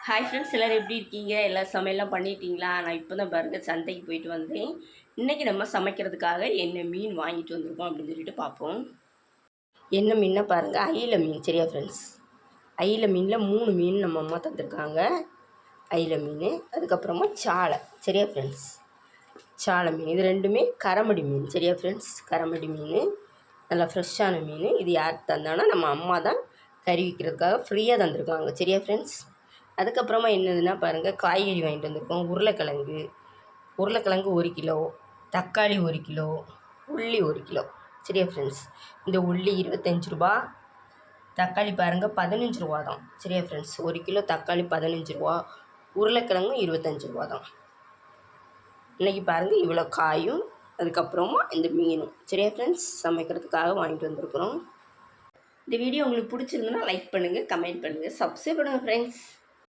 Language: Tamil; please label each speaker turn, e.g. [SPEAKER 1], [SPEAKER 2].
[SPEAKER 1] ஹாய் ஃப்ரெண்ட்ஸ், எல்லோரும் எப்படி இருக்கீங்க? எல்லாம் சமையல்லாம் பண்ணிட்டீங்களா? நான் இப்போ தான் பாருங்கள் சந்தைக்கு போயிட்டு வந்தேன். இன்றைக்கி நம்ம சமைக்கிறதுக்காக என்ன மீன் வாங்கிட்டு வந்திருக்கோம் அப்படின்னு சொல்லிட்டு பார்ப்போம். என்ன மீன்னா பாருங்கள், அயில மீன். சரியா ஃப்ரெண்ட்ஸ்? அயில மீனில் 3 மீன் நம்ம அம்மா தந்திருக்காங்க. அயில மீன், அதுக்கப்புறமா சாலை. சரியா ஃப்ரெண்ட்ஸ்? சாலை மீன், இது ரெண்டுமே கரமடி மீன். சரியா ஃப்ரெண்ட்ஸ்? கரமடி மீன் நல்லா ஃப்ரெஷ்ஷான மீன். இது யார் தந்தானா நம்ம அம்மா தான் கறி விற்கிறதுக்காக ஃப்ரீயாக தந்திருக்காங்க. சரியா ஃப்ரெண்ட்ஸ்? அதுக்கப்புறமா என்னதுன்னா பாருங்கள், காய்கறி வாங்கிட்டு வந்திருக்கோம். உருளைக்கிழங்கு 1 கிலோ, தக்காளி 1 கிலோ, உள்ளி 1 கிலோ. சரியா ஃப்ரெண்ட்ஸ்? இந்த உள்ளி 25 ரூபா, தக்காளி பாருங்கள் 15 ரூபா தான். சரியா ஃப்ரெண்ட்ஸ்? 1 கிலோ தக்காளி 15 ரூபா, உருளைக்கிழங்கும் 25 ரூபா தான். இன்றைக்கி பாருங்கள் இவ்வளோ காயும், அதுக்கப்புறமா இந்த மீனும். சரியா ஃப்ரெண்ட்ஸ்? சமைக்கிறதுக்காக வாங்கிட்டு வந்திருக்கிறோம். இந்த வீடியோ உங்களுக்கு பிடிச்சிருந்துன்னா லைக் பண்ணுங்கள், கமெண்ட் பண்ணுங்கள், சப்ஸ்கிரைப் பண்ணுங்கள் ஃப்ரெண்ட்ஸ்.